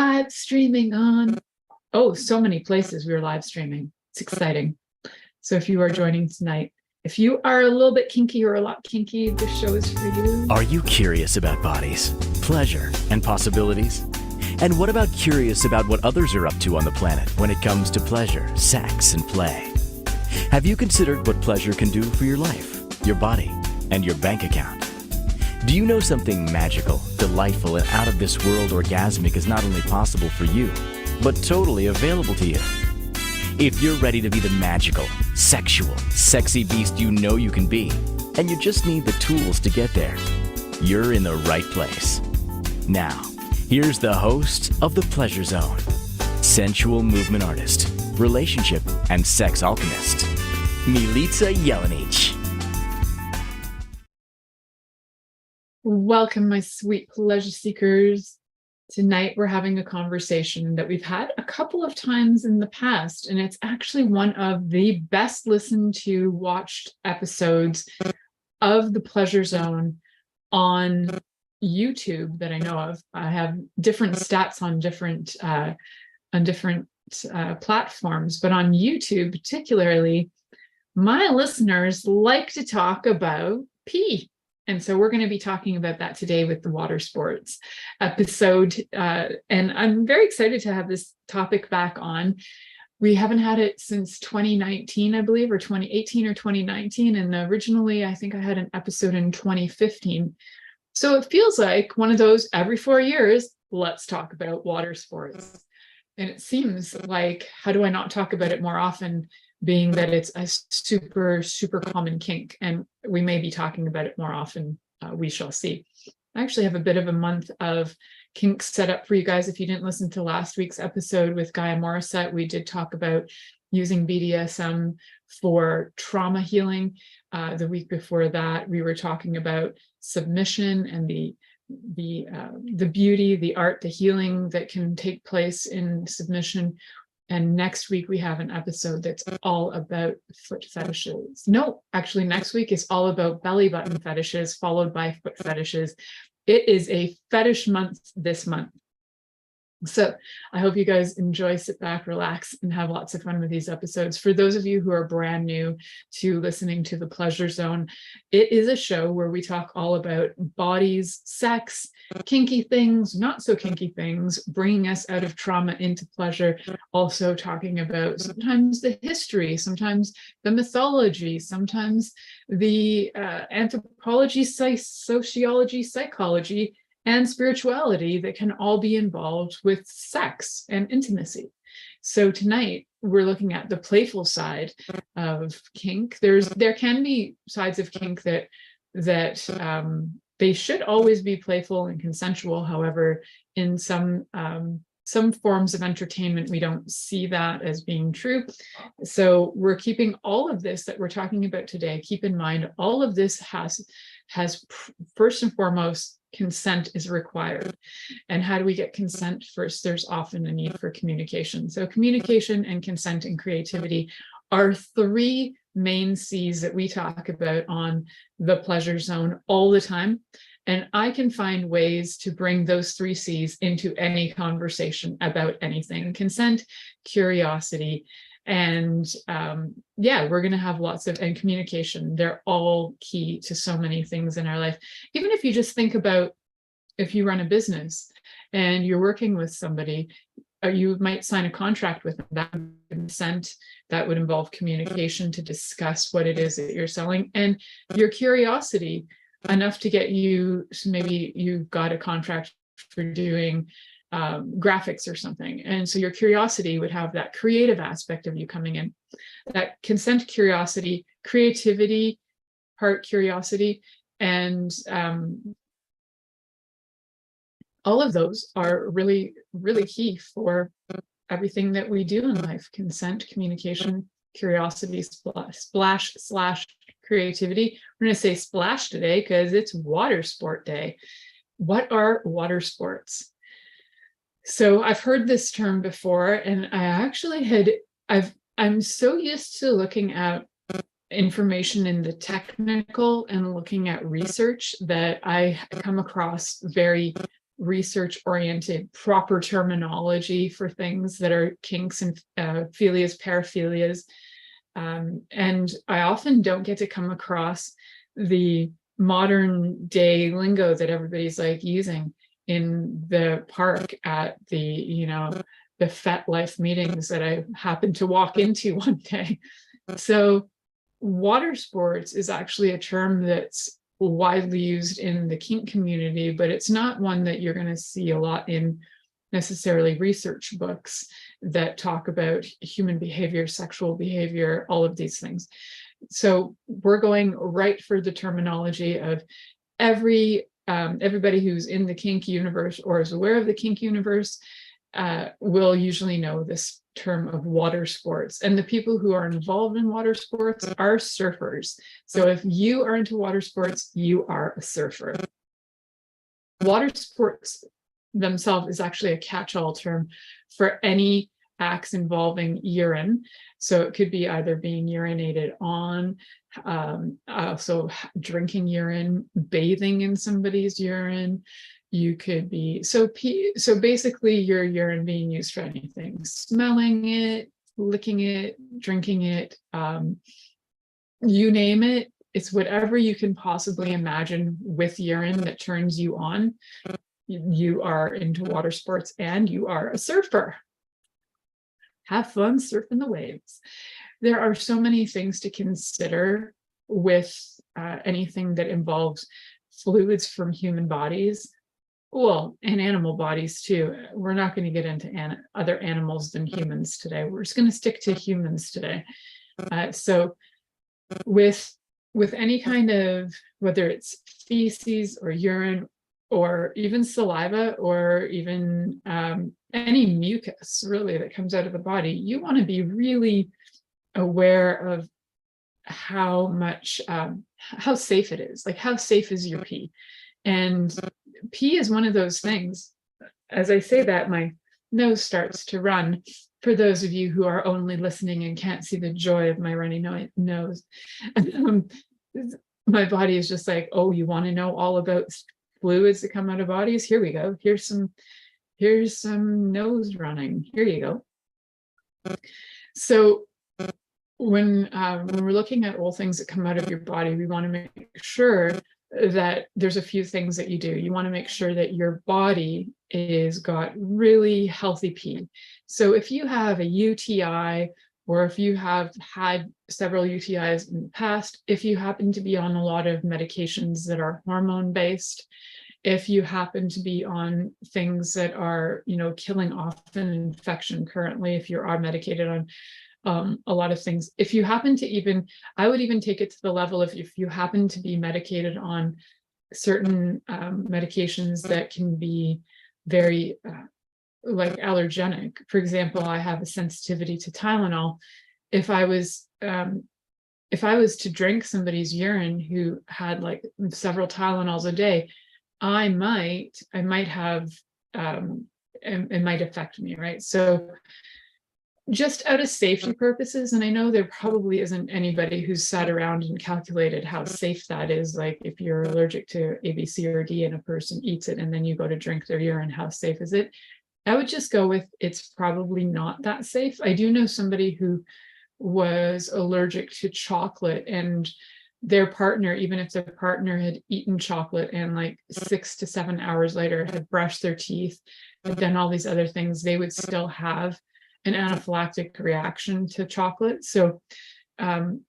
live streaming on, oh, so many places we're live streaming. It's exciting. So if you are joining tonight, if you are a little bit kinky or a lot kinky, this show is for you. Are you curious about bodies, pleasure, and possibilities? And what about curious about what others are up to on the planet when it comes to pleasure, sex, and play? Have you considered what pleasure can do for your life, your body, and your bank account? Do you know something magical, delightful, and out of this world orgasmic is not only possible for you, but totally available to you? If you're ready to be the magical, sexual, sexy beast you know you can be, and you just need the tools to get there, you're in the right place. Now, here's the host of The Pleasure Zone, sensual movement artist, relationship and sex alchemist, Milica Jelenic. Welcome, my sweet pleasure seekers. Tonight, we're having a conversation that we've had a couple of times in the past, and it's actually one of the best listened to, watched episodes of The Pleasure Zone on YouTube that I know of. I have different stats on different platforms, but on YouTube particularly, my listeners like to talk about pee. And so we're going to be talking about that today with the water sports episode. And I'm very excited to have this topic back on. We haven't had it since 2019, I believe, or 2018 or 2019. And originally, I think I had an episode in 2015. So it feels like one of those every 4 years, let's talk about water sports. And it seems like, how do I not talk about it more often, being that it's a super, super common kink, and we may be talking about it more often. We shall see. I actually have a bit of a month of kinks set up for you guys. If you didn't listen to last week's episode with Gaia Morissette, we did talk about using BDSM for trauma healing. The week before that, we were talking about submission and the beauty, the art, the healing that can take place in submission. And next week, we have an episode that's all about foot fetishes. No, actually, next week is all about belly button fetishes, followed by foot fetishes. It is a fetish month this month. So I hope you guys enjoy, sit back, relax, and have lots of fun with these episodes. For those of you who are brand new to listening to The Pleasure Zone, it is a show where we talk all about bodies, sex, kinky things, not so kinky things, bringing us out of trauma into pleasure. Also talking about sometimes the history, sometimes the mythology, sometimes the anthropology, sociology, psychology, and spirituality that can all be involved with sex and intimacy. So tonight we're looking at the playful side of kink. There can be sides of kink that they should always be playful and consensual. However, in some forms of entertainment, we don't see that as being true. So we're keeping all of this that we're talking about today. Keep in mind, all of this has first and foremost, consent is required. And how do we get consent? First, there's often a need for communication. So communication and consent and creativity are three main C's that we talk about on The Pleasure Zone all the time. And I can find ways to bring those three C's into any conversation about anything: consent, curiosity, and we're going to have lots of, and communication. They're all key to so many things in our life. Even if you just think about, if you run a business and you're working with somebody, you might sign a contract with them. That consent, that would involve communication to discuss what it is that you're selling, and your curiosity enough to get you, so maybe you got a contract for doing graphics or something. And so your curiosity would have that creative aspect of you coming in. That consent, curiosity, creativity, part curiosity, and all of those are really, really key for everything that we do in life. Consent, communication, curiosity, splash / creativity. We're going to say splash today because it's water sport day. What are water sports? So I've heard this term before, and I actually I'm so used to looking at information in the technical and looking at research that I come across very research-oriented, proper terminology for things that are kinks and philias, paraphilias. And I often don't get to come across the modern day lingo that everybody's like using in the park at the, the FetLife meetings that I happened to walk into one day. So water sports is actually a term that's widely used in the kink community, but it's not one that you're going to see a lot in necessarily research books that talk about human behavior, sexual behavior, all of these things. So we're going right for the terminology of everybody who's in the kink universe or is aware of the kink universe will usually know this term of water sports. And the people who are involved in water sports are surfers. So if you are into water sports, you are a surfer. Water sports themselves is actually a catch-all term for any acts involving urine. So it could be either being urinated on, so drinking urine, bathing in somebody's urine. You could be, so basically your urine being used for anything, smelling it, licking it, drinking it, you name it. It's whatever you can possibly imagine with urine that turns you on. You are into water sports and you are a surfer. Have fun surfing the waves. There are so many things to consider with anything that involves fluids from human bodies. Well, and animal bodies too. We're not going to get into other animals than humans today. We're just going to stick to humans today. So with any kind of, whether it's feces or urine or even saliva or even any mucus really that comes out of the body, you want to be really aware of how much, how safe it is. Like, how safe is your pee? And pee is one of those things. As I say that, my nose starts to run. For those of you who are only listening and can't see the joy of my runny nose, my body is just like, oh, you want to know all about fluids that come out of bodies? Here we go. Here's some nose running. Here you go. So when we're looking at all things that come out of your body, we want to make sure that there's a few things that you do. You want to make sure that your body is got really healthy pee. So if you have a UTI, or if you have had several UTIs in the past, if you happen to be on a lot of medications that are hormone based, if you happen to be on things that are, killing off an infection currently, if you are medicated on a lot of things, if you happen to I would even take it to the level of if you happen to be medicated on certain medications that can be very like allergenic. For example, I have a sensitivity to Tylenol. If I was to drink somebody's urine who had like several Tylenols a day, I might have, it might affect me, right? So just out of safety purposes, and I know there probably isn't anybody who's sat around and calculated how safe that is. Like if you're allergic to A, B, C, or D and a person eats it and then you go to drink their urine, how safe is it? I would just go with it's probably not that safe. I do know somebody who was allergic to chocolate, and their partner, even if their partner had eaten chocolate and like 6 to 7 hours later had brushed their teeth, had done all these other things, they would still have an anaphylactic reaction to chocolate. So, and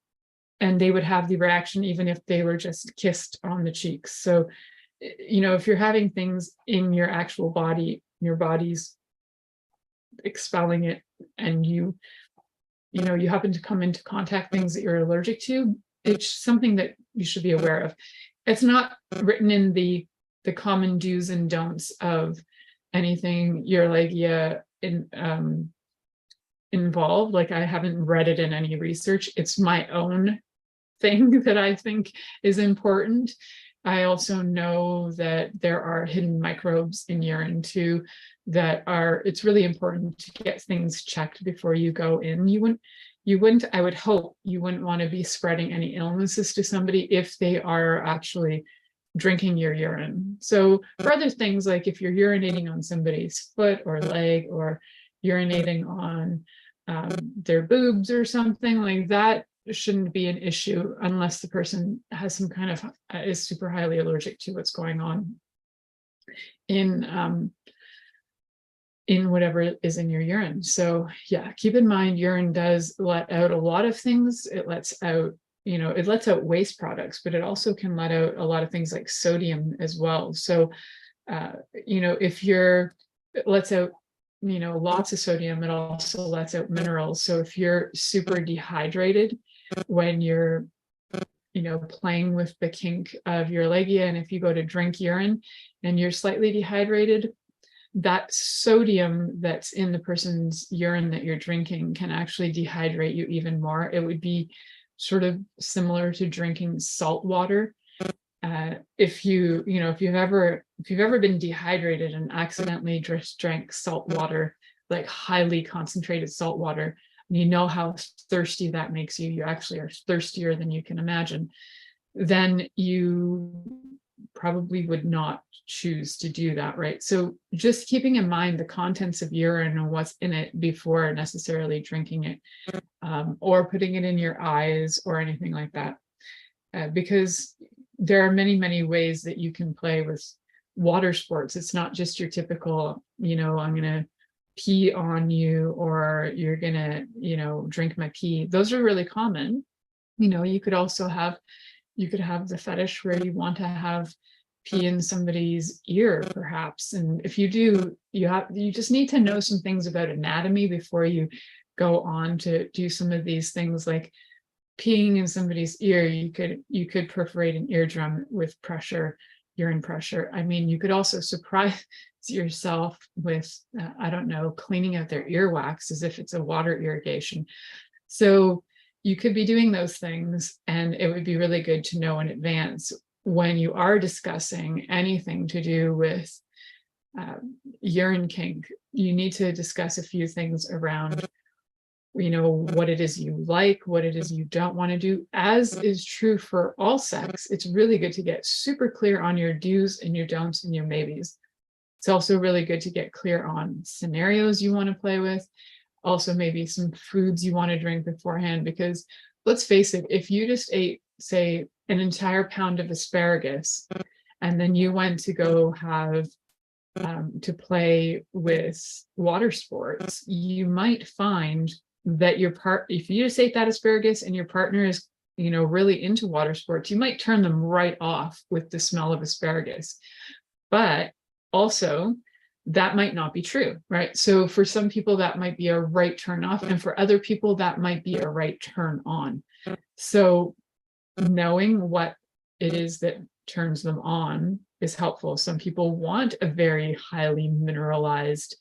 they would have the reaction even if they were just kissed on the cheeks. So, if you're having things in your actual body, your body's expelling it, and you happen to come into contact things that you're allergic to, it's something that you should be aware of. It's not written in the common do's and don'ts of anything you're like, involved. Like, I haven't read it in any research. It's my own thing that I think is important. I also know that there are hidden microbes in urine too it's really important to get things checked before you go in. I would hope you wouldn't want to be spreading any illnesses to somebody if they are actually drinking your urine. So for other things, like if you're urinating on somebody's foot or leg, or urinating on their boobs or something like that, shouldn't be an issue unless the person has some kind of is super highly allergic to what's going on in whatever is in your urine. So yeah, keep in mind, urine does let out a lot of things. It lets out, it lets out waste products, but it also can let out a lot of things like sodium as well. So, if it lets out, lots of sodium, it also lets out minerals. So if you're super dehydrated when you're, playing with the kink of your labia, and if you go to drink urine and you're slightly dehydrated, that sodium that's in the person's urine that you're drinking can actually dehydrate you even more. It would be sort of similar to drinking salt water. If you've ever been dehydrated and accidentally just drank salt water, like highly concentrated salt water, and you know how thirsty that makes you, you actually are thirstier than you can imagine, then you probably would not choose to do that, right? So just keeping in mind the contents of urine and what's in it before necessarily drinking it, or putting it in your eyes or anything like that, because there are many, many ways that you can play with water sports. It's not just your typical, I'm gonna pee on you, or you're gonna, drink my pee. Those are really common. You could also have the fetish where you want to have pee in somebody's ear, perhaps. And if you do, you just need to know some things about anatomy before you go on to do some of these things, like peeing in somebody's ear. You could perforate an eardrum with pressure, urine pressure. I mean, you could also surprise yourself with, I don't know, cleaning out their earwax as if it's a water irrigation. So you could be doing those things, and it would be really good to know in advance when you are discussing anything to do with urine kink. You need to discuss a few things around, what it is you like, what it is you don't want to do. As is true for all sex, it's really good to get super clear on your do's and your don'ts and your maybes. It's also really good to get clear on scenarios you want to play with. Also, maybe some foods you want to drink beforehand, because let's face it, if you just ate, say, an entire pound of asparagus, and then you went to go have to play with water sports, you might find that if you just ate that asparagus and your partner is, really into water sports, you might turn them right off with the smell of asparagus. But also, that might not be true, right? So for some people, that might be a right turn off, and for other people, that might be a right turn on. So knowing what it is that turns them on is helpful. Some people want a very highly mineralized,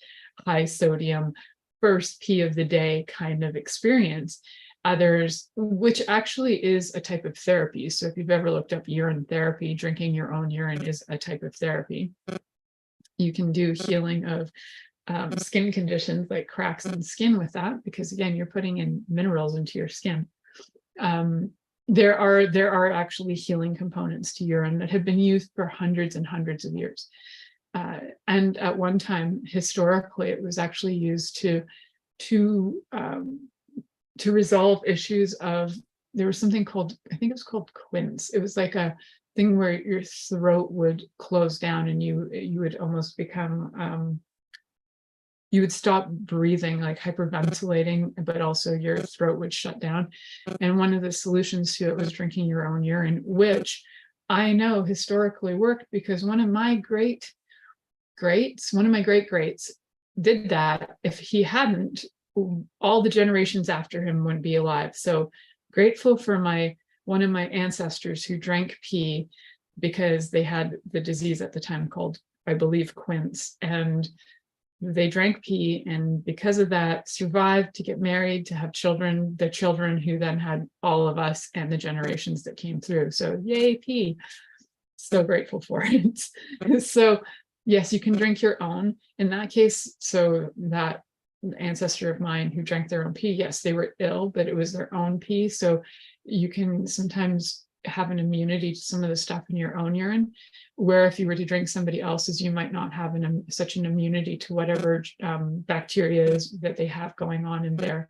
high sodium, first pee of the day kind of experience. Others, which actually is a type of therapy. So if you've ever looked up urine therapy, drinking your own urine is a type of therapy. You can do healing of skin conditions like cracks in skin with that, because again, you're putting in minerals into your skin. There are actually healing components to urine that have been used for hundreds and hundreds of years. And at one time, historically, it was actually used to resolve issues of, there was something called, I think it was called quince. It was like a thing where your throat would close down and you would almost become, you would stop breathing, like hyperventilating, but also your throat would shut down. And one of the solutions to it was drinking your own urine, which I know historically worked, because one of my great greats did that. If he hadn't, all the generations after him wouldn't be alive. So grateful for one of my ancestors who drank pee, because they had the disease at the time called, I believe, quince, and they drank pee, and because of that survived to get married, to have children, the children who then had all of us and the generations that came through. So yay, pee. So grateful for it. So yes, you can drink your own in that case. So that ancestor of mine who drank their own pee, yes, they were ill, but it was their own pee. So you can sometimes have an immunity to some of the stuff in your own urine, where if you were to drink somebody else's, you might not have such an immunity to whatever bacteria is that they have going on in their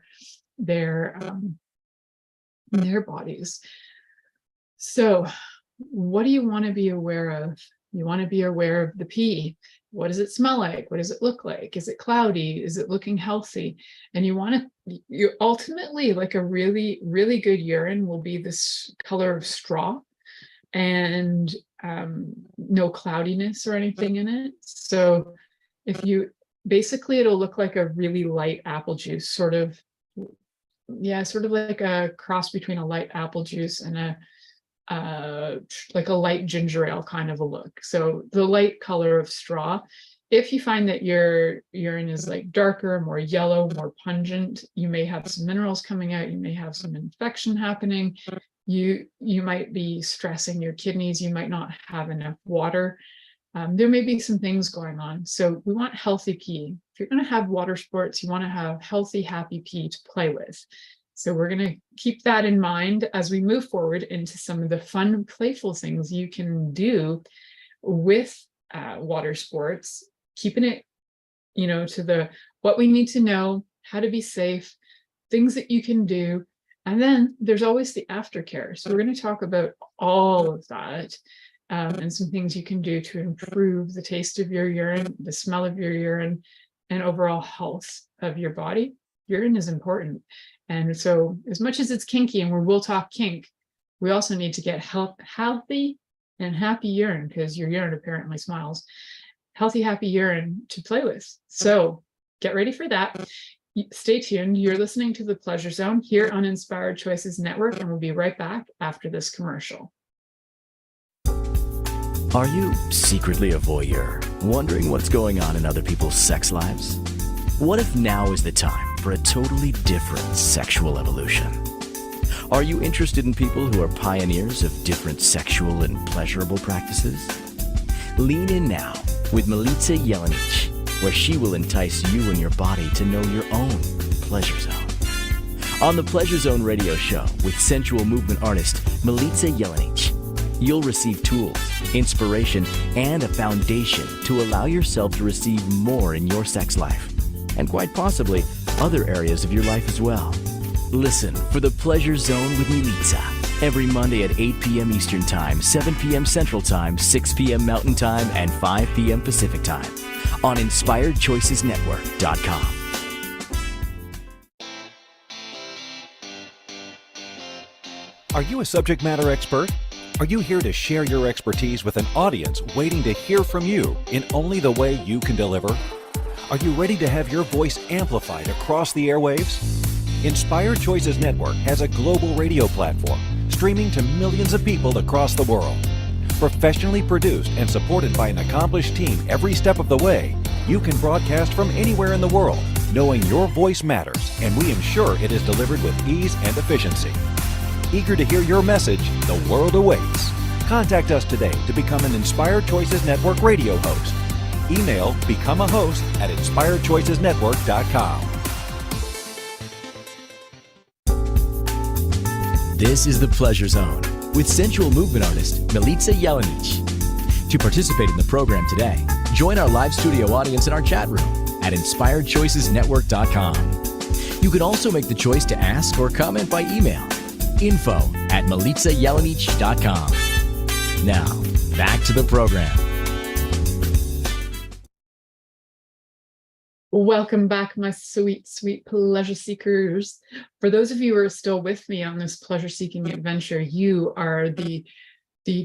bodies. So what do you want to be aware of? You want to be aware of the pee. What does it smell like? What does it look like? Is it cloudy? Is it looking healthy? And you ultimately, like a really, really good urine will be this color of straw and no cloudiness or anything in it. So it'll look like a really light apple juice, sort of like a cross between a light apple juice and like a light ginger ale kind of a look. So the light color of straw. If you find that your urine is like darker, more yellow, more pungent, you may have some minerals coming out, you may have some infection happening, you might be stressing your kidneys, you might not have enough water. There may be some things going on. So we want healthy pee. If you're going to have water sports, you want to have healthy, happy pee to play with. So we're going to keep that in mind as we move forward into some of the fun, playful things you can do with water sports, keeping it, to what we need to know, how to be safe, things that you can do. And then there's always the aftercare. So we're going to talk about all of that and some things you can do to improve the taste of your urine, the smell of your urine, and overall health of your body. Urine is important. And so as much as it's kinky, and we'll talk kink, we also need to get healthy and happy urine, because your urine apparently smiles. Healthy, happy urine to play with. So get ready for that. Stay tuned. You're listening to The Pleasure Zone here on Inspired Choices Network, and we'll be right back after this commercial. Are you secretly a voyeur, wondering what's going on in other people's sex lives? What if now is the time for a totally different sexual evolution? Are you interested in people who are pioneers of different sexual and pleasurable practices? Lean in now with Milica Jelenic, where she will entice you and your body to know your own pleasure zone. On the Pleasure Zone radio show with sensual movement artist Milica Jelenic, you'll receive tools, inspiration, and a foundation to allow yourself to receive more in your sex life, and quite possibly other areas of your life as well. Listen for The Pleasure Zone with Milica every Monday at 8 p.m. Eastern Time, 7 p.m. Central Time, 6 p.m. Mountain Time, and 5 p.m. Pacific Time on InspiredChoicesNetwork.com. Are you a subject matter expert? Are you here to share your expertise with an audience waiting to hear from you in only the way you can deliver? Are you ready to have your voice amplified across the airwaves? Inspired Choices Network has a global radio platform streaming to millions of people across the world. Professionally produced and supported by an accomplished team every step of the way, you can broadcast from anywhere in the world, knowing your voice matters, and we ensure it is delivered with ease and efficiency. Eager to hear your message, the world awaits. Contact us today to become an Inspired Choices Network radio host. Email becomeahost@inspiredchoicesnetwork.com. This is The Pleasure Zone with sensual movement artist Milica Jelenic. To participate in the program today, join our live studio audience in our chat room at inspiredchoicesnetwork.com. You can also make the choice to ask or comment by email, info@milicajelenic.com. Now, back to the program. Welcome back, my sweet, sweet pleasure seekers. For those of you who are still with me on this pleasure-seeking adventure, you are the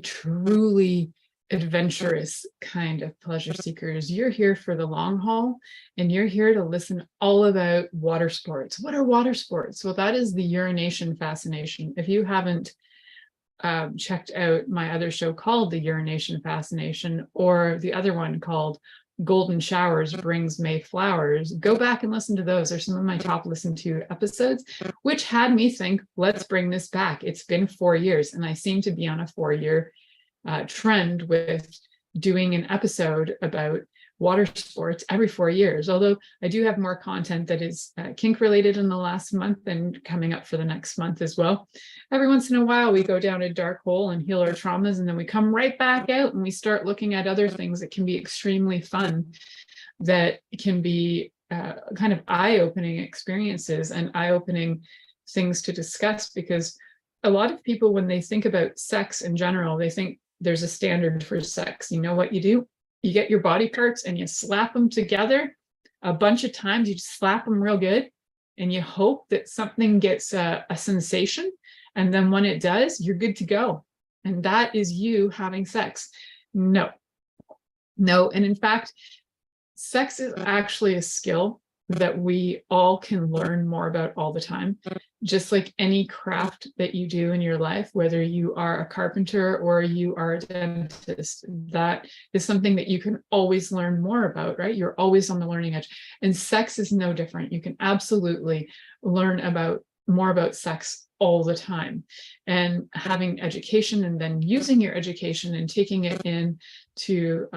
truly adventurous kind of pleasure seekers. You're here for the long haul, and you're here to listen all about water sports. What are water sports? Well, that is the urination fascination. If you haven't checked out my other show called The Urination Fascination, or the other one called Golden Showers Brings May Flowers, go back and listen to those. They're some of my top listened to episodes, which had me think, let's bring this back. It's been 4 years, and I seem to be on a 4-year trend with doing an episode about water sports every 4 years, although I do have more content that is kink related in the last month and coming up for the next month as well. Every once in a while, we go down a dark hole and heal our traumas, and then we come right back out and we start looking at other things that can be extremely fun, that can be kind of eye-opening experiences and eye-opening things to discuss, because a lot of people, when they think about sex in general, they think there's a standard for sex. You know what you do? You get your body parts and you slap them together a bunch of times. You just slap them real good and you hope that something gets a sensation. And then when it does, you're good to go. And that is you having sex. No. And in fact, sex is actually a skill that we all can learn more about all the time. Just like any craft that you do in your life, whether you are a carpenter or you are a dentist, that is something that you can always learn more about, right? You're always on the learning edge. And sex is no different. You can absolutely learn more about sex all the time. And having education, and then using your education and taking it in to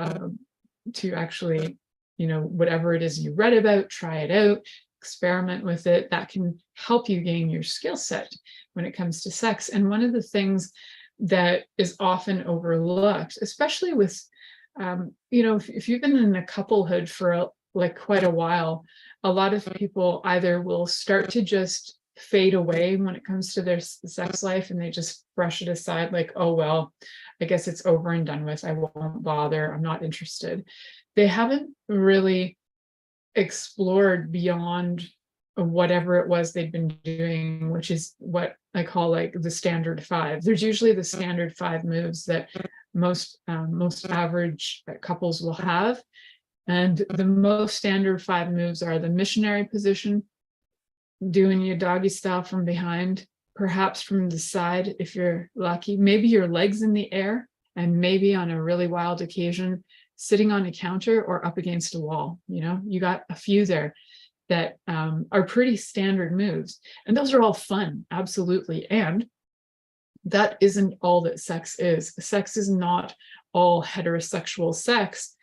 actually, whatever it is you read about, try it out, experiment with it, that can help you gain your skill set when it comes to sex. And one of the things that is often overlooked, especially with, if you've been in a couplehood for quite a while, a lot of people either will start to just fade away when it comes to their sex life, and they just brush it aside like, oh, well, I guess it's over and done with. I won't bother. I'm not interested. They haven't really explored beyond whatever it was they'd been doing, which is what I call like the standard 5. There's usually the standard 5 moves that most average couples will have. And the most standard 5 moves are the missionary position, doing your doggy style from behind, perhaps from the side if you're lucky, maybe your legs in the air, and maybe on a really wild occasion, sitting on a counter or up against a wall. You got a few there that are pretty standard moves. And those are all fun, absolutely. And that isn't all that sex is. Sex is not all heterosexual sex,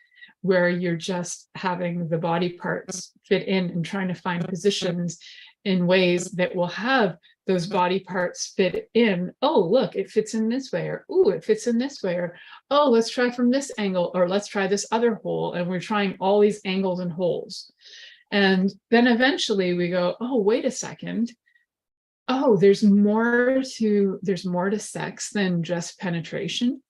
where you're just having the body parts fit in and trying to find positions in ways that will have those body parts fit in. Oh, look, it fits in this way, or ooh, it fits in this way, or oh, let's try from this angle, or let's try this other hole. And we're trying all these angles and holes. And then eventually we go, oh, wait a second. Oh, there's more to sex than just penetration.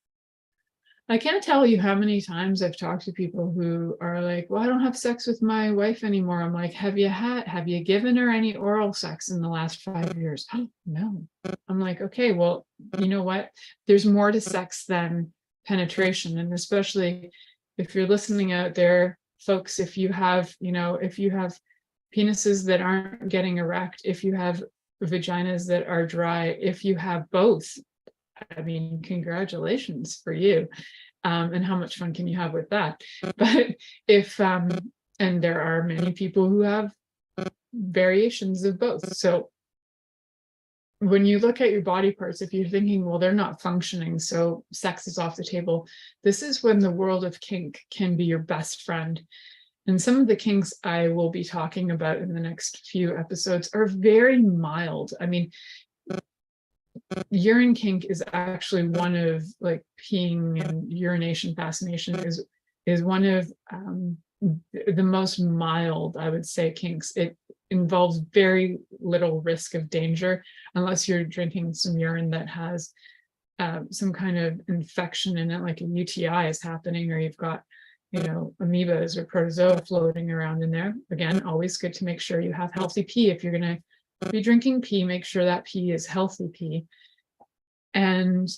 I can't tell you how many times I've talked to people who are like, well, I don't have sex with my wife anymore. I'm like, have you given her any oral sex in the last 5 years? Oh, no. I'm like, okay, well, you know what? There's more to sex than penetration. And especially if you're listening out there, folks, if you have penises that aren't getting erect, if you have vaginas that are dry, if you have both, I mean, congratulations for you. And how much fun can you have with that? But if, and there are many people who have variations of both. So when you look at your body parts, if you're thinking, well, they're not functioning, so sex is off the table, this is when the world of kink can be your best friend. And some of the kinks I will be talking about in the next few episodes are very mild. I mean, urine kink is actually one of, like, peeing and urination fascination is one of the most mild, I would say, kinks. It involves very little risk of danger unless you're drinking some urine that has some kind of infection in it, like a UTI is happening, or you've got amoebas or protozoa floating around in there. Again, always good to make sure you have healthy pee. If you're going to be drinking pee, make sure that pee is healthy pee. And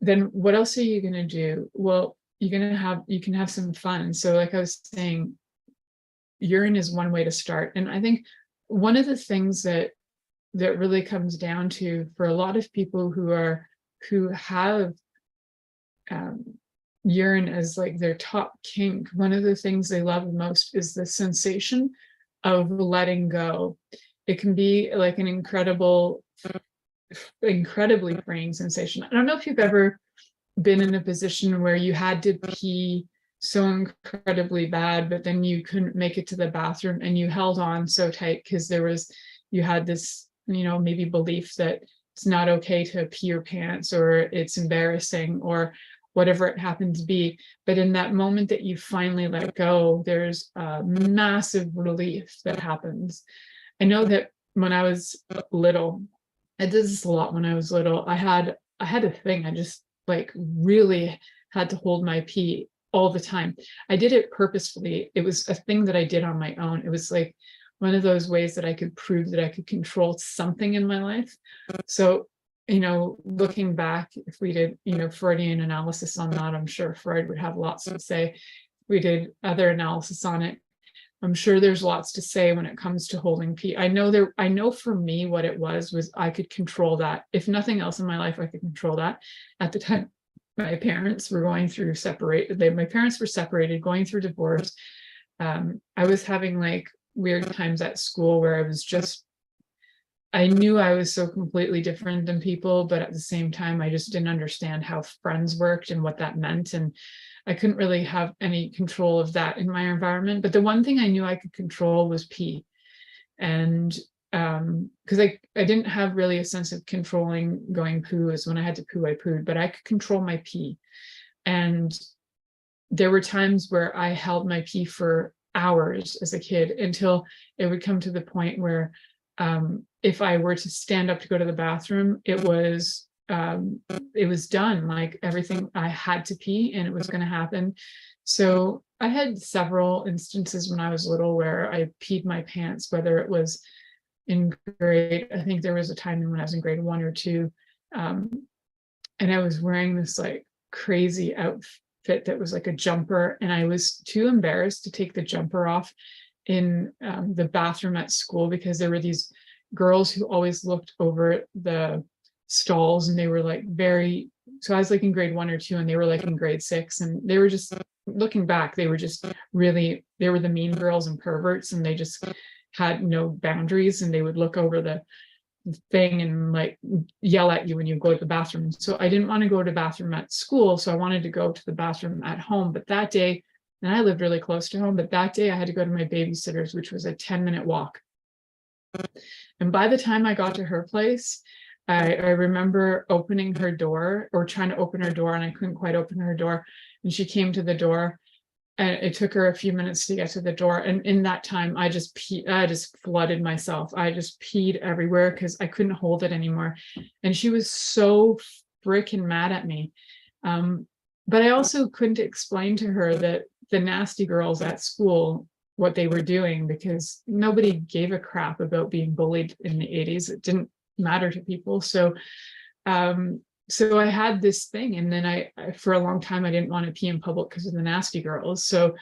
then what else are you going to do? Well, you can have some fun. So like I was saying, urine is one way to start. And I think one of the things that really comes down to, for a lot of people who have urine as like their top kink, one of the things they love the most is the sensation of letting go. It can be like an incredibly freeing sensation. I don't know if you've ever been in a position where you had to pee so incredibly bad, but then you couldn't make it to the bathroom and you held on so tight because you had this, maybe belief that it's not okay to pee your pants, or it's embarrassing, or whatever it happened to be. But in that moment that you finally let go, there's a massive relief that happens. I know that when I was little, I did this a lot when I was little. I had a thing. I just like really had to hold my pee all the time. I did it purposefully. It was a thing that I did on my own. It was like one of those ways that I could prove that I could control something in my life. So, looking back, if we did, Freudian analysis on that, I'm sure Freud would have lots to say. If we did other analysis on it, I'm sure there's lots to say when it comes to holding pee. I know for me what it was I could control that. If nothing else in my life, I could control that. At the time, my parents were going through my parents were separated, going through divorce. I was having like weird times at school where I knew I was so completely different than people, but at the same time, I just didn't understand how friends worked and what that meant. And I couldn't really have any control of that in my environment. But the one thing I knew I could control was pee. And because I didn't have really a sense of controlling going poo, as when I had to poo, I pooed, but I could control my pee. And there were times where I held my pee for hours as a kid, until it would come to the point where if I were to stand up to go to the bathroom, it was done. Like everything, I had to pee and it was going to happen. So I had several instances when I was little where I peed my pants, whether it was in I think there was a time when I was in grade 1 or 2, and I was wearing this like crazy outfit that was like a jumper, and I was too embarrassed to take the jumper off in the bathroom at school, because there were these girls who always looked over the stalls, and they were like so I was like in grade 1 or 2 and they were like in grade 6, and they were just, looking back, they were the mean girls and perverts, and they just had no boundaries, and they would look over the thing and like yell at you when you go to the bathroom. So I didn't want to go to the bathroom at school, so I wanted to go to the bathroom at home. But that day, and I lived really close to home, but that day I had to go to my babysitter's, which was a 10-minute walk. And by the time I got to her place, I remember opening her door, or trying to open her door, and I couldn't quite open her door. And she came to the door, and it took her a few minutes to get to the door. And in that time, I just flooded myself. I just peed everywhere because I couldn't hold it anymore. And she was so freaking mad at me. But I also couldn't explain to her that the nasty girls at school, what they were doing, because nobody gave a crap about being bullied in the 80s. It didn't matter to people. So I had this thing, and then I for a long time I didn't want to pee in public because of the nasty girls. So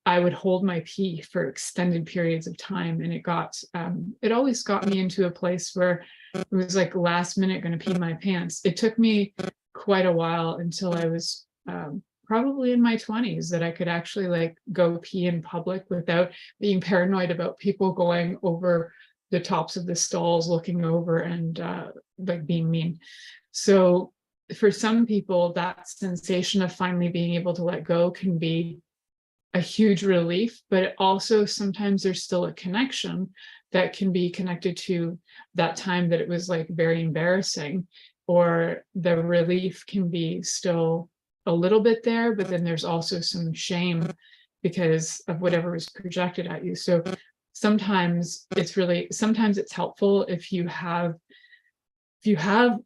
I would hold my pee for extended periods of time, and it always got me into a place where it was like last minute going to pee my pants. It took me quite a while until I was probably in my 20s that I could actually like go pee in public without being paranoid about people going over the tops of the stalls, looking over and like being mean. So for some people, that sensation of finally being able to let go can be a huge relief, but also sometimes there's still a connection that can be connected to that time that it was like very embarrassing, or the relief can be still a little bit there, but then there's also some shame because of whatever was projected at you. So sometimes it's helpful if you have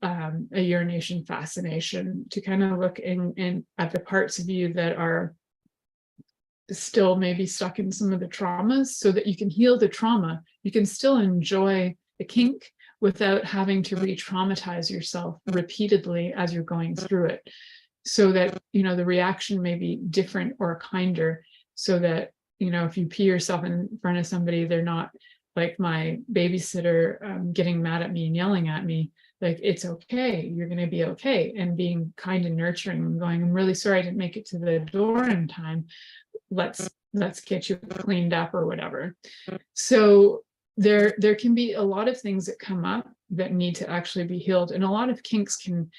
a urination fascination, to kind of look in at the parts of you that are still maybe stuck in some of the traumas, so that you can heal the trauma. You can still enjoy the kink without having to re-traumatize yourself repeatedly as you're going through it, so that the reaction may be different or kinder, so that if you pee yourself in front of somebody, they're not like my babysitter getting mad at me and yelling at me. Like, it's okay, you're going to be okay, and being kind and nurturing and going, I'm really sorry I didn't make it to the door in time. Let's get you cleaned up or whatever. So there can be a lot of things that come up that need to actually be healed. And a lot of kinks can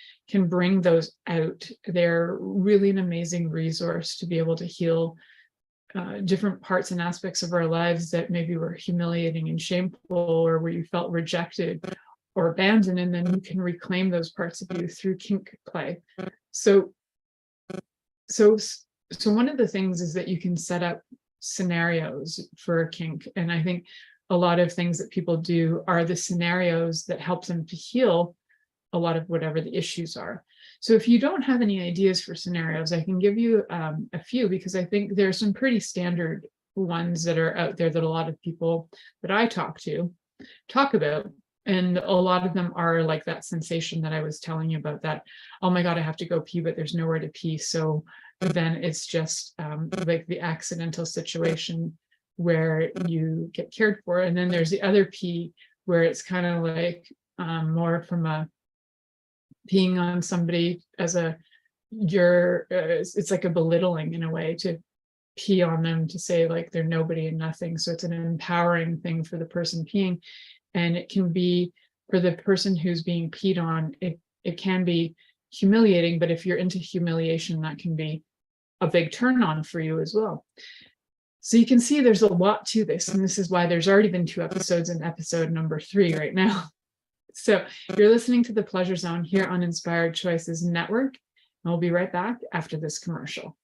bring those out. They're really an amazing resource to be able to heal different parts and aspects of our lives that maybe were humiliating and shameful, or where you felt rejected or abandoned, and then you can reclaim those parts of you through kink play. So one of the things is that you can set up scenarios for a kink, and I think a lot of things that people do are the scenarios that help them to heal a lot of whatever the issues are. So if you don't have any ideas for scenarios, I can give you a few, because I think there's some pretty standard ones that are out there that a lot of people that I talk about. And a lot of them are like that sensation that I was telling you about, that, oh my God, I have to go pee, but there's nowhere to pee. So then it's just like the accidental situation where you get cared for. And then there's the other pee, where it's kind of like more from a peeing on somebody as it's like a belittling in a way, to pee on them, to say like they're nobody and nothing. So it's an empowering thing for the person peeing. And it can be, for the person who's being peed on, it can be humiliating, but if you're into humiliation, that can be a big turn on for you as well. So you can see there's a lot to this, and this is why there's already been 2 episodes, and episode number 3 right now. So you're listening to The Pleasure Zone here on Inspired Choices Network, and we'll be right back after this commercial.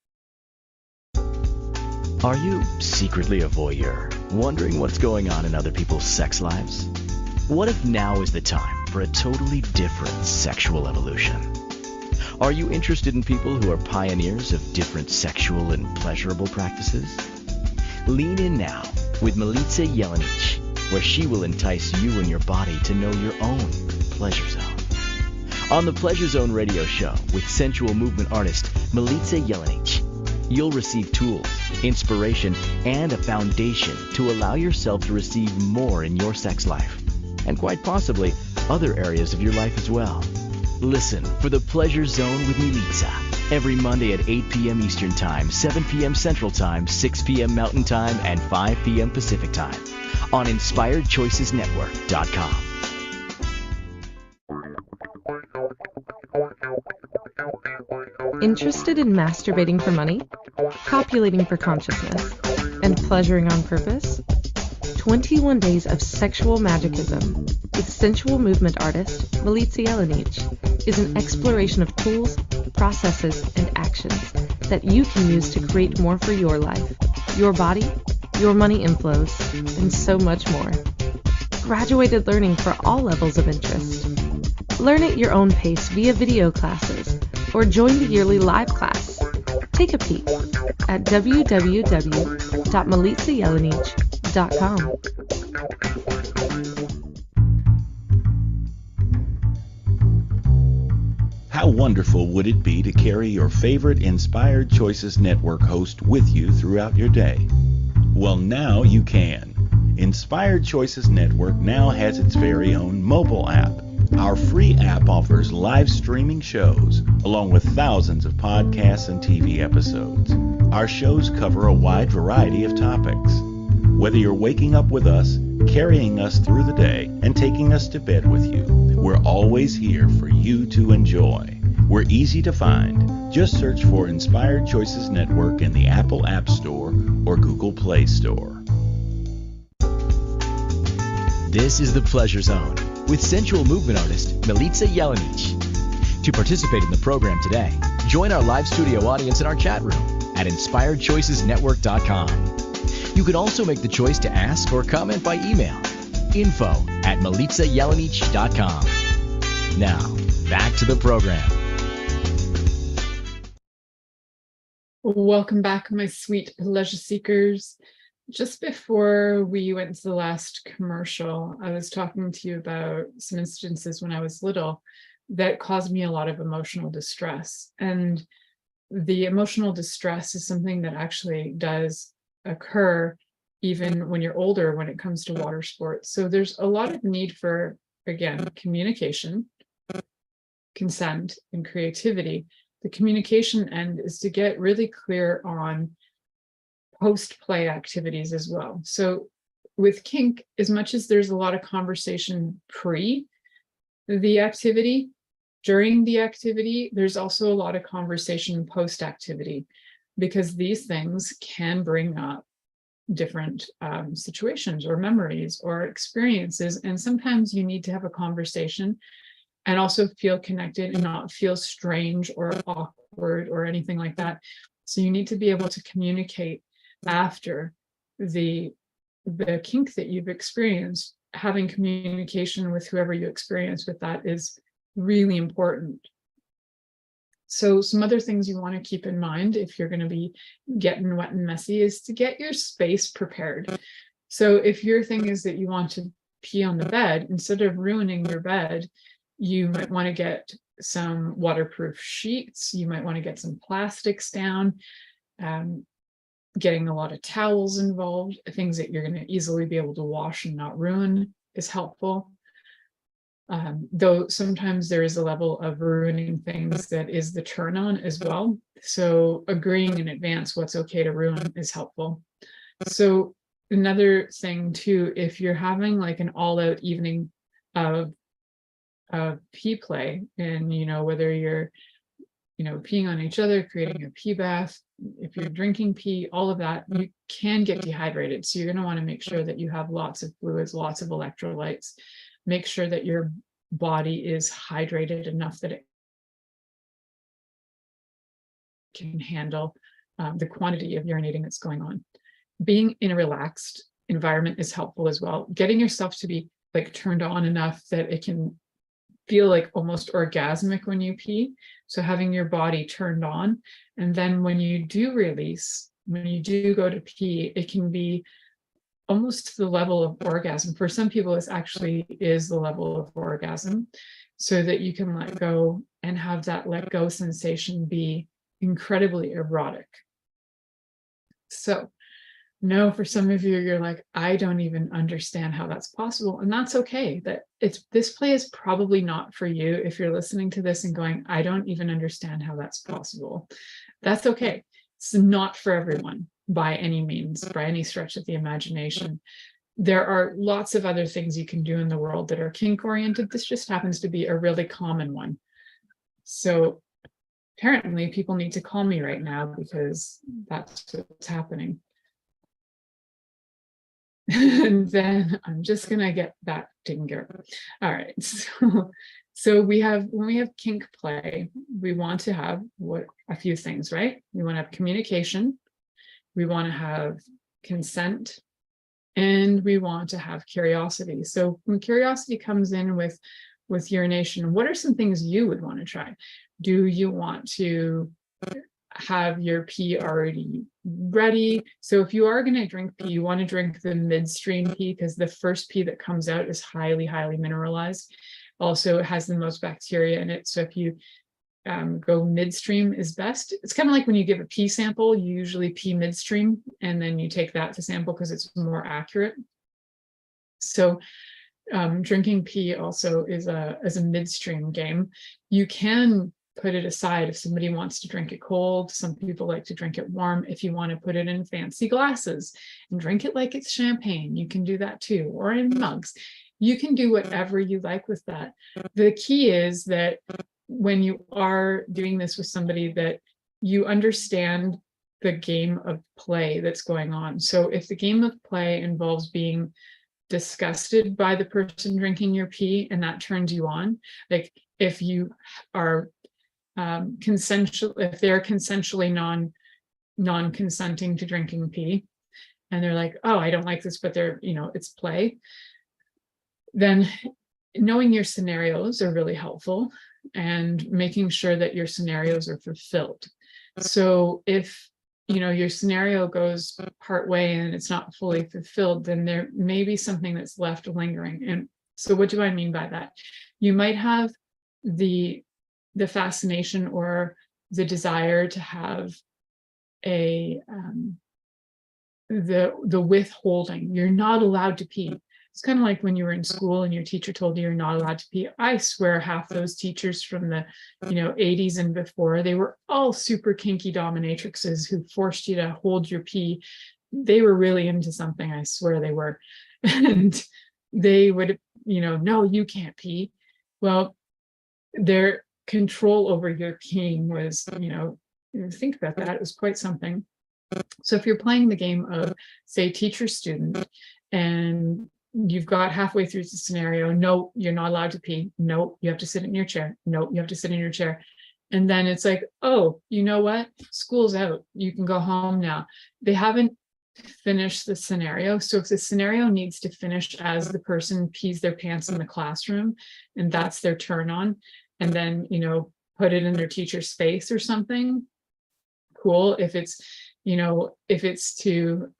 Are you secretly a voyeur, wondering what's going on in other people's sex lives? What if now is the time for a totally different sexual evolution? Are you interested in people who are pioneers of different sexual and pleasurable practices? Lean in now with Milica Jelenic, where she will entice you and your body to know your own pleasure zone. On the Pleasure Zone radio show with sensual movement artist Milica Jelenic, you'll receive tools, inspiration, and a foundation to allow yourself to receive more in your sex life, and quite possibly other areas of your life as well. Listen for The Pleasure Zone with Milica every Monday at 8 p.m. Eastern Time, 7 p.m. Central Time, 6 p.m. Mountain Time, and 5 p.m. Pacific Time on InspiredChoicesNetwork.com. Interested in masturbating for money, copulating for consciousness, and pleasuring on purpose? 21 Days of Sexual Magicism with sensual movement artist Milica Jelenic is an exploration of tools, processes, and actions that you can use to create more for your life, your body, your money inflows, and so much more. Graduated learning for all levels of interest. Learn at your own pace via video classes or join the yearly live class. Take a peek at www.milicajelenic.com. How wonderful would it be to carry your favorite Inspired Choices Network host with you throughout your day? Well, now you can. Inspired Choices Network now has its very own mobile app. Our free app offers live streaming shows, along with thousands of podcasts and TV episodes. Our shows cover a wide variety of topics. Whether you're waking up with us, carrying us through the day, and taking us to bed with you, we're always here for you to enjoy. We're easy to find. Just search for Inspired Choices Network in the Apple App Store or Google Play Store. This is The Pleasure Zone with sensual movement artist Milica Jelenic. To participate in the program today, join our live studio audience in our chat room at InspiredChoicesNetwork.com. You can also make the choice to ask or comment by email, info@milicajelenic.com. Now, back to the program. Welcome back, my sweet pleasure seekers. Just before we went to the last commercial, I was talking to you about some instances when I was little that caused me a lot of emotional distress. And the emotional distress is something that actually does occur even when you're older when it comes to water sports. So there's a lot of need for, again, communication, consent, and creativity. The communication end is to get really clear on post-play activities as well. So with kink, as much as there's a lot of conversation pre, the activity, during the activity, there's also a lot of conversation post-activity, because these things can bring up different situations or memories or experiences. And sometimes you need to have a conversation and also feel connected and not feel strange or awkward or anything like that. So you need to be able to communicate after the kink that you've experienced. Having communication with whoever you experience with that is really important. So some other things you want to keep in mind if you're going to be getting wet and messy is to get your space prepared. So if your thing is that you want to pee on the bed, instead of ruining your bed, you might want to get some waterproof sheets. You might want to get some plastics down, getting a lot of towels involved. Things that you're going to easily be able to wash and not ruin is helpful. Though sometimes there is a level of ruining things that is the turn on as well. So agreeing in advance what's okay to ruin is helpful. So another thing too, if you're having like an all-out evening of pee play, and whether you're peeing on each other, creating a pee bath, if you're drinking pee, all of that, you can get dehydrated. So you're going to want to make sure that you have lots of fluids, lots of electrolytes. Make sure that your body is hydrated enough that it can handle the quantity of urinating that's going on. Being in a relaxed environment is helpful as well. Getting yourself to be like turned on enough that it can feel like almost orgasmic when you pee. So having your body turned on, and then when you do release, when you do go to pee, it can be almost to the level of orgasm. For some people, this actually is the level of orgasm, so that you can let go and have that let go sensation be incredibly erotic. So no, for some of you, you're like, I don't even understand how that's possible. And that's okay. This play is probably not for you. If you're listening to this and going, I don't even understand how that's possible. That's okay. It's not for everyone by any means, by any stretch of the imagination. There are lots of other things you can do in the world that are kink oriented. This just happens to be a really common one. So apparently people need to call me right now because that's what's happening. And then I'm just gonna get that taken care of. All right, so when we have kink play, we want to have a few things, right? We want to have communication, we want to have consent, and we want to have curiosity. So when curiosity comes in with urination, what are some things you would want to try? Do you want to have your pee already ready? So if you are going to drink pee, you want to drink the midstream pee, because the first pee that comes out is highly mineralized. Also, it has the most bacteria in it. So if you go midstream is best. It's kind of like when you give a pee sample, you usually pee midstream, and then you take that to sample because it's more accurate. So drinking pee also is a midstream game. You can put it aside if somebody wants to drink it cold. Some people like to drink it warm. If you want to put it in fancy glasses and drink it like it's champagne, you can do that too, or in mugs. You can do whatever you like with that. The key is that when you are doing this with somebody, that you understand the game of play that's going on. So if the game of play involves being disgusted by the person drinking your pee and that turns you on, like if you are consensual, if they're consensually non-consenting to drinking pee, and they're like, oh, I don't like this, but they're, it's play, then knowing your scenarios are really helpful, and making sure that your scenarios are fulfilled. So if your scenario goes part way and it's not fully fulfilled, then there may be something that's left lingering. And so what do I mean by that? You might have the fascination or the desire to have the withholding. You're not allowed to pee. It's kind of like when you were in school and your teacher told you you're not allowed to pee. I swear half those teachers from the 80s and before, they were all super kinky dominatrixes who forced you to hold your pee. They were really into something, I swear they were. And they would, no, you can't pee. Well, their control over your peeing was, think about that, it was quite something. So if you're playing the game of, say, teacher student, and you've got halfway through the scenario, no, you're not allowed to pee. No, you have to sit in your chair. No, you have to sit in your chair. And then it's like, oh, you know what? School's out. You can go home now. They haven't finished the scenario. So if the scenario needs to finish as the person pees their pants in the classroom, and that's their turn on, and then, put it in their teacher's face or something, cool. If it's to,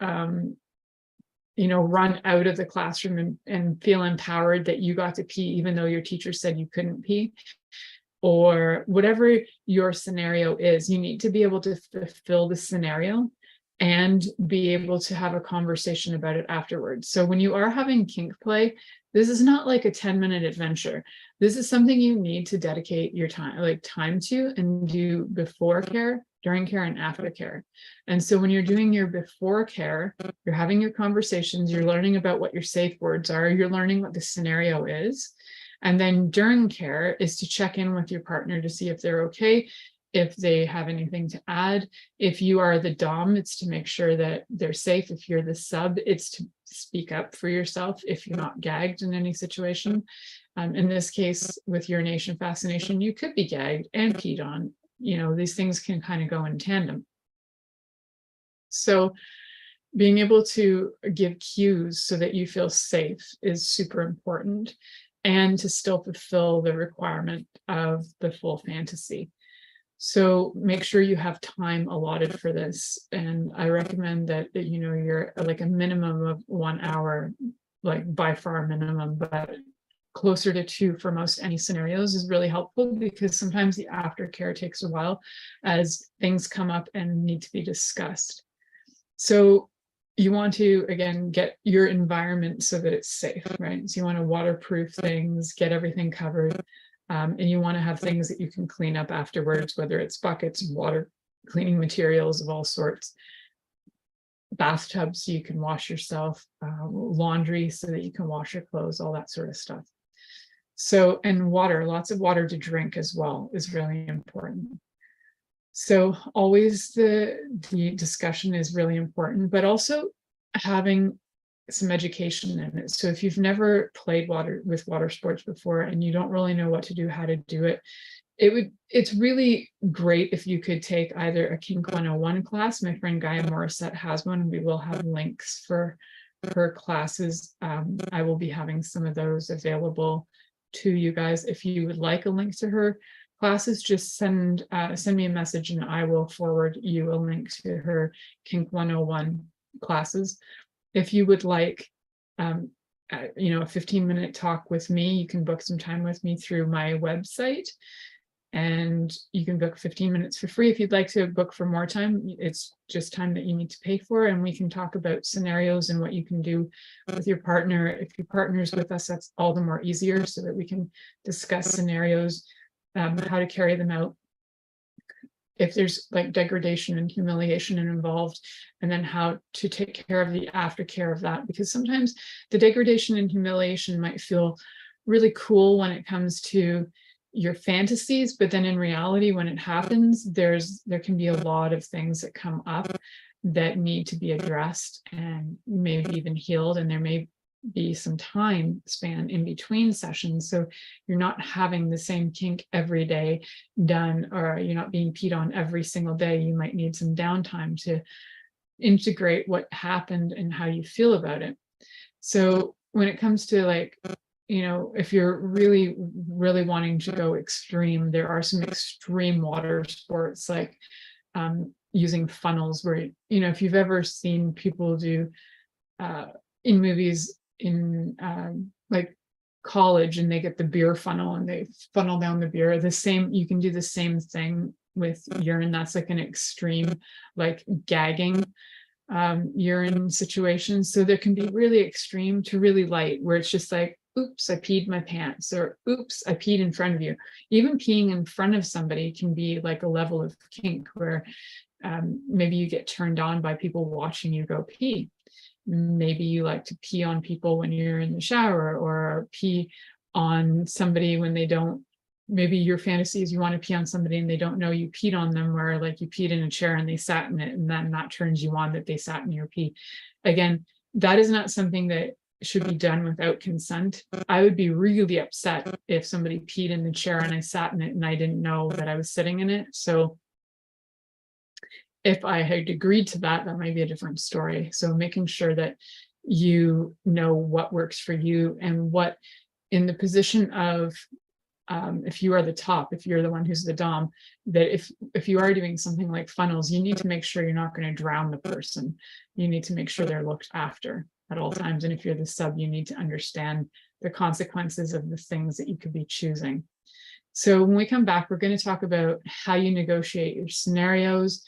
run out of the classroom and feel empowered that you got to pee, even though your teacher said you couldn't pee, or whatever your scenario is, you need to be able to fulfill the scenario and be able to have a conversation about it afterwards. So when you are having kink play, this is not like a 10-minute adventure. This is something you need to dedicate your time to and do before care, during care, and after care. And so when you're doing your before care, you're having your conversations, you're learning about what your safe words are, you're learning what the scenario is. And then during care is to check in with your partner to see if they're okay, if they have anything to add. If you are the dom, it's to make sure that they're safe. If you're the sub, it's to speak up for yourself if you're not gagged in any situation. In this case, with urination fascination, you could be gagged and peed on. These things can kind of go in tandem. So being able to give cues so that you feel safe is super important, and to still fulfill the requirement of the full fantasy. So make sure you have time allotted for this. And I recommend that, you're like a minimum of 1 hour, like by far minimum, but closer to 2 for most any scenarios is really helpful, because sometimes the aftercare takes a while as things come up and need to be discussed. So you want to, again, get your environment so that it's safe, right? So you want to waterproof things, get everything covered. And you want to have things that you can clean up afterwards, whether it's buckets, water, cleaning materials of all sorts, bathtubs so you can wash yourself, laundry so that you can wash your clothes, all that sort of stuff. So, and water, lots of water to drink as well is really important. So always the discussion is really important, but also having some education in it. So if you've never played with water sports before and you don't really know what to do, how to do it, it's really great if you could take either a Kink 101 class. My friend Gaia Morissette has one, and we will have links for her classes. I will be having some of those available to you guys. If you would like a link to her classes, just send me a message and I will forward you a link to her Kink 101 classes. If you would like, a 15-minute talk with me, you can book some time with me through my website, and you can book 15 minutes for free. If you'd like to book for more time, it's just time that you need to pay for, and we can talk about scenarios and what you can do with your partner. If your partner's with us, that's all the more easier, so that we can discuss scenarios, how to carry them out, if there's like degradation and humiliation involved, and then how to take care of the aftercare of that. Because sometimes the degradation and humiliation might feel really cool when it comes to your fantasies, but then in reality, when it happens, there can be a lot of things that come up that need to be addressed and maybe even healed, and there may be some time span in between sessions, so you're not having the same kink every day done, or you're not being peed on every single day. You might need some downtime to integrate what happened and how you feel about it. So when it comes to if you're really wanting to go extreme, there are some extreme water sports like using funnels, where if you've ever seen people do in movies in like college, and they get the beer funnel and they funnel down the beer, you can do the same thing with urine. That's like an extreme, like gagging urine situation. So there can be really extreme to really light, where it's just like, oops, I peed my pants, or oops, I peed in front of you. Even peeing in front of somebody can be like a level of kink where maybe you get turned on by people watching you go pee. Maybe you like to pee on people when you're in the shower, or pee on somebody when they don't, maybe your fantasy is you want to pee on somebody and they don't know you peed on them, or like you peed in a chair and they sat in it, and then that turns you on that they sat in your pee. Again, that is not something that should be done without consent. I would be really upset if somebody peed in the chair and I sat in it and I didn't know that I was sitting in it. So if I had agreed to that, that might be a different story. So making sure that you know what works for you, and what in the position of, if you are the top, if you're the one who's the dom, that if you are doing something like funnels, you need to make sure you're not going to drown the person. You need to make sure they're looked after at all times. And if you're the sub, you need to understand the consequences of the things that you could be choosing. So when we come back, we're going to talk about how you negotiate your scenarios,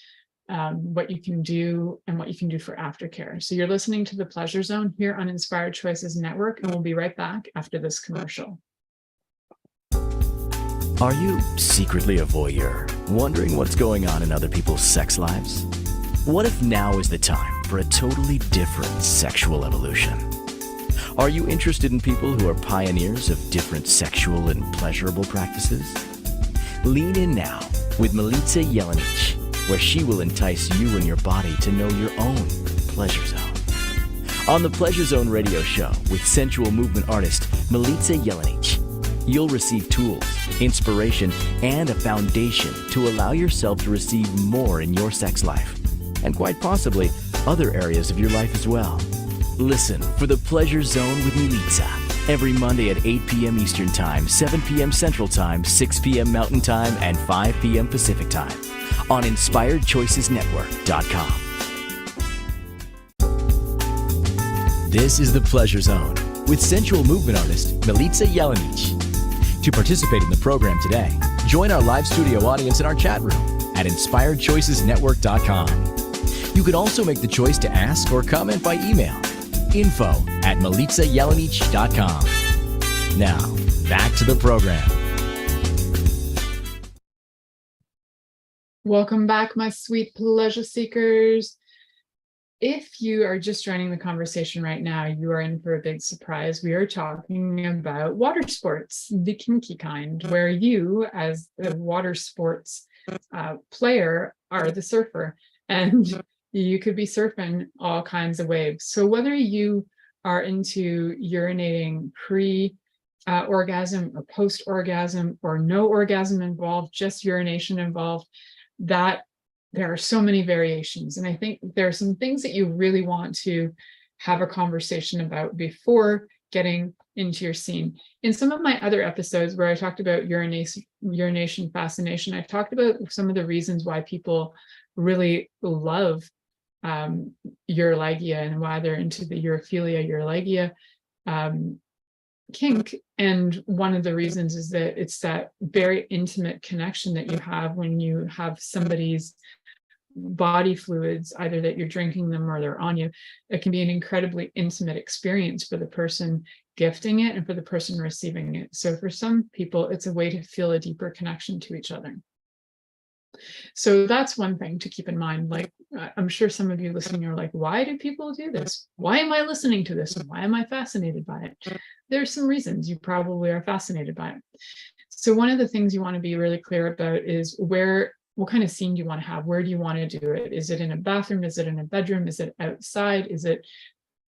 what you can do, and what you can do for aftercare. So you're listening to The Pleasure Zone here on Inspired Choices Network, and we'll be right back after this commercial. Are you secretly a voyeur, wondering what's going on in other people's sex lives? What if now is the time for a totally different sexual evolution? Are you interested in people who are pioneers of different sexual and pleasurable practices? Lean in now with Milica Jelenic, where she will entice you and your body to know your own pleasure zone. On the Pleasure Zone radio show with sensual movement artist Milica Jelenic, you'll receive tools, inspiration, and a foundation to allow yourself to receive more in your sex life, and quite possibly other areas of your life as well. Listen for The Pleasure Zone with Milica every Monday at 8 p.m. Eastern Time, 7 p.m. Central Time, 6 p.m. Mountain Time, and 5 p.m. Pacific Time on InspiredChoicesNetwork.com. This is The Pleasure Zone with sensual movement artist Milica Jelenic. To participate in the program today, join our live studio audience in our chat room at InspiredChoicesNetwork.com. You can also make the choice to ask or comment by email, info@MilicaJelenic.com. Now, back to the program. Welcome back, my sweet pleasure seekers. If you are just joining the conversation right now, you are in for a big surprise. We are talking about water sports, the kinky kind, where you, as the water sports player, are the surfer, and you could be surfing all kinds of waves. So whether you are into urinating pre-orgasm or post-orgasm, or no orgasm involved, just urination involved, that there are so many variations. And I think there are some things that you really want to have a conversation about before getting into your scene. In some of my other episodes where I talked about urination fascination, I talked about some of the reasons why people really love urologia and why they're into the urologia kink. And one of the reasons is that it's that very intimate connection that you have when you have somebody's body fluids, either that you're drinking them or they're on you. It can be an incredibly intimate experience for the person gifting it and for the person receiving it. So for some people, it's a way to feel a deeper connection to each other. So that's one thing to keep in mind. Like, I'm sure some of you listening are like, why do people do this? Why am I listening to this? Why am I fascinated by it? There's some reasons you probably are fascinated by it. So one of the things you want to be really clear about is what kind of scene do you want to have? Where do you want to do it? Is it in a bathroom? Is it in a bedroom? Is it outside? Is it,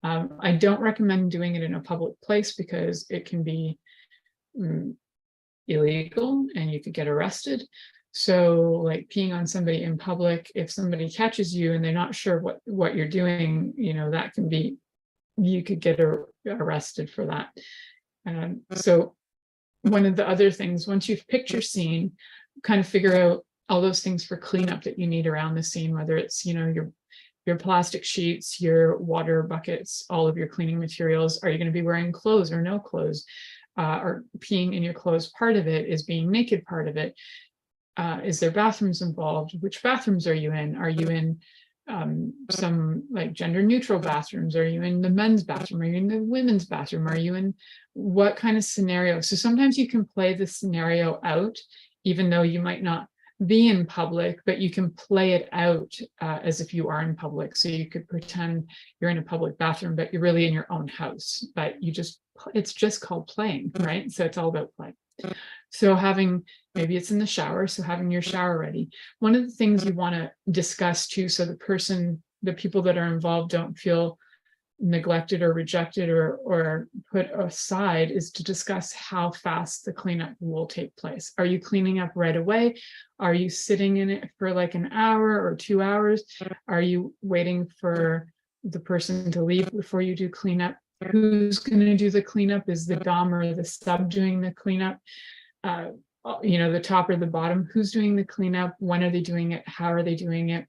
I don't recommend doing it in a public place because it can be illegal and you could get arrested. So like peeing on somebody in public, if somebody catches you and they're not sure what you're doing, that can be, you could get arrested for that. So one of the other things, once you've picked your scene, kind of figure out all those things for cleanup that you need around the scene, whether it's, your plastic sheets, your water buckets, all of your cleaning materials. Are you going to be wearing clothes or no clothes? Or peeing in your clothes part of it? Is being naked part of it? Is there bathrooms involved? Which bathrooms are you in? Are you in some like gender neutral bathrooms? Are you in the men's bathroom? Are you in the women's bathroom? Are you in what kind of scenario? So sometimes you can play the scenario out, even though you might not be in public, but you can play it out as if you are in public. So you could pretend you're in a public bathroom, but you're really in your own house, but it's just called playing, right? So it's all about play. So maybe it's in the shower, so having your shower ready. One of the things you want to discuss too, so the people that are involved don't feel neglected or rejected or put aside, is to discuss how fast the cleanup will take place. Are you cleaning up right away? Are you sitting in it for like an hour or 2 hours? Are you waiting for the person to leave before you do cleanup? Who's going to do the cleanup? Is the dom or the sub doing the cleanup? The top or the bottom? Who's doing the cleanup? When are they doing it? How are they doing it?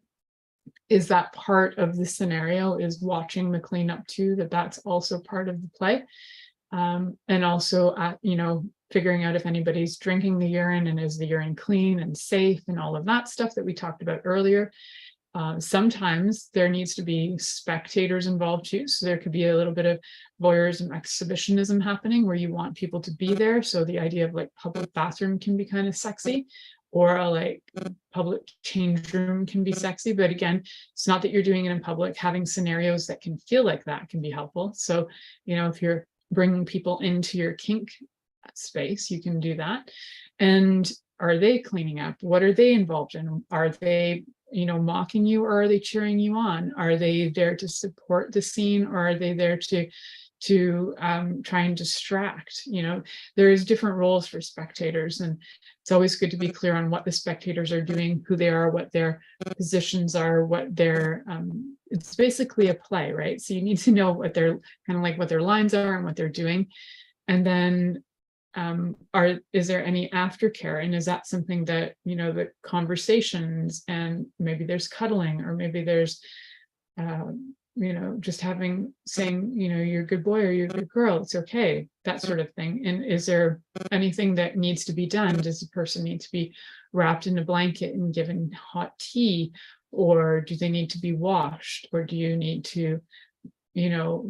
Is that part of the scenario? Is watching the cleanup too, that's also part of the play? And also, figuring out if anybody's drinking the urine, and is the urine clean and safe, and all of that stuff that we talked about earlier. Sometimes there needs to be spectators involved too. So there could be a little bit of voyeurism, exhibitionism happening where you want people to be there. So the idea of like public bathroom can be kind of sexy, or a like public change room can be sexy. But again, it's not that you're doing it in public. Having scenarios that can feel like that can be helpful. So, if you're bringing people into your kink space, you can do that. And are they cleaning up? What are they involved in? Are they, mocking you, or are they cheering you on? Are they there to support the scene, or are they there to try and distract? There's different roles for spectators, and it's always good to be clear on what the spectators are doing, who they are, what their positions are, what their it's basically a play, right? So you need to know what their what their lines are and what they're doing. And then is there any aftercare, and is that something that the conversations, and maybe there's cuddling, or maybe there's just saying you're a good boy or you're a good girl, it's okay, that sort of thing. And is there anything that needs to be done? Does the person need to be wrapped in a blanket and given hot tea, or do they need to be washed, or do you need to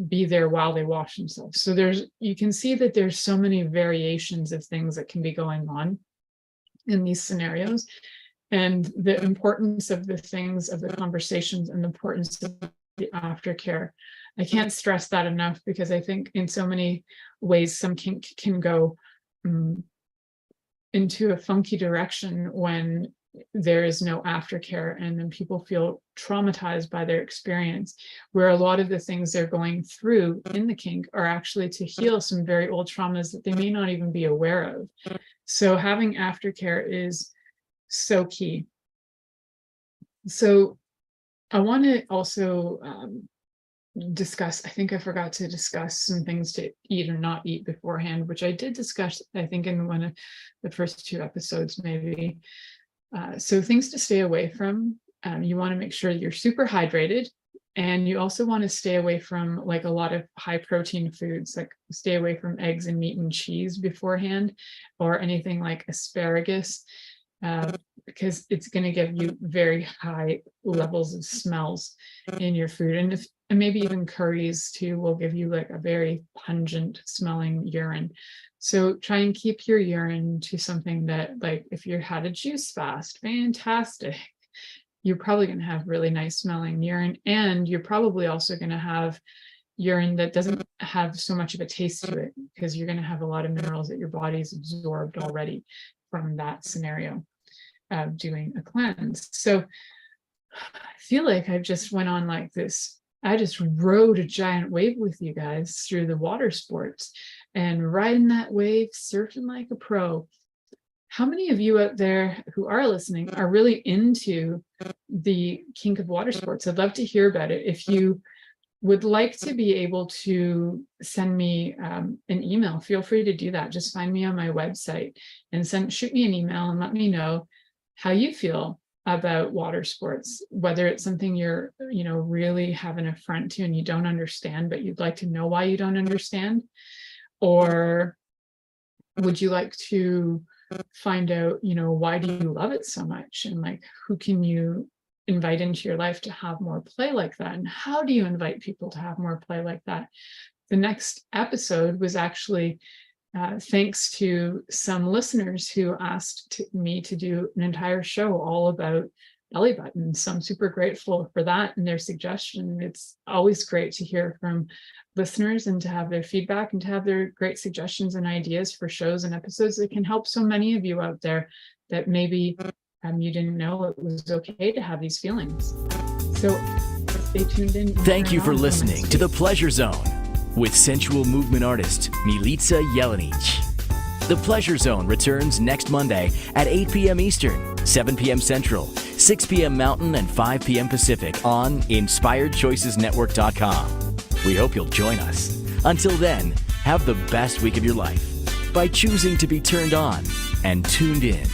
be there while they wash themselves? So you can see that there's so many variations of things that can be going on in these scenarios, and the importance of the things, of the conversations, and the importance of the aftercare. I can't stress that enough, because I think in so many ways some kink can go into a funky direction when there is no aftercare, and then people feel traumatized by their experience, where a lot of the things they're going through in the kink are actually to heal some very old traumas that they may not even be aware of. So having aftercare is so key. So I want to also discuss, I think I forgot to discuss some things to eat or not eat beforehand, which I did discuss, I think, in one of the first 2 episodes, maybe. So things to stay away from. You want to make sure that you're super hydrated, and you also want to stay away from like a lot of high protein foods, like stay away from eggs and meat and cheese beforehand, or anything like asparagus, because it's going to give you very high levels of smells in your food. And maybe even curries too will give you like a very pungent smelling urine. So try and keep your urine to something that, like, if you had a juice fast, fantastic. You're probably going to have really nice smelling urine, and you're probably also going to have urine that doesn't have so much of a taste to it, because you're going to have a lot of minerals that your body's absorbed already from that scenario of doing a cleanse. So I feel like I just went on like this. I just rode a giant wave with you guys through the water sports, and riding that wave, surfing like a pro. How many of you out there who are listening are really into the kink of water sports? I'd love to hear about it. If you would like to be able to send me an email, feel free to do that. Just find me on my website and shoot me an email and let me know how you feel about water sports, whether it's something you're really have an affront to and you don't understand, but you'd like to know why you don't understand, or would you like to find out why do you love it so much, and like who can you invite into your life to have more play like that, and how do you invite people to have more play like that. The next episode was actually thanks to some listeners who asked me to do an entire show all about belly buttons. So I'm super grateful for that and their suggestion. It's always great to hear from listeners and to have their feedback and to have their great suggestions and ideas for shows and episodes that can help so many of you out there that maybe you didn't know it was okay to have these feelings. So stay tuned in. Thank you for listening to The Pleasure Zone with sensual movement artist Milica Jelenic. The Pleasure Zone returns next Monday at 8 p.m. Eastern, 7 p.m. Central, 6 p.m. Mountain, and 5 p.m. Pacific on InspiredChoicesNetwork.com. We hope you'll join us. Until then, have the best week of your life by choosing to be turned on and tuned in.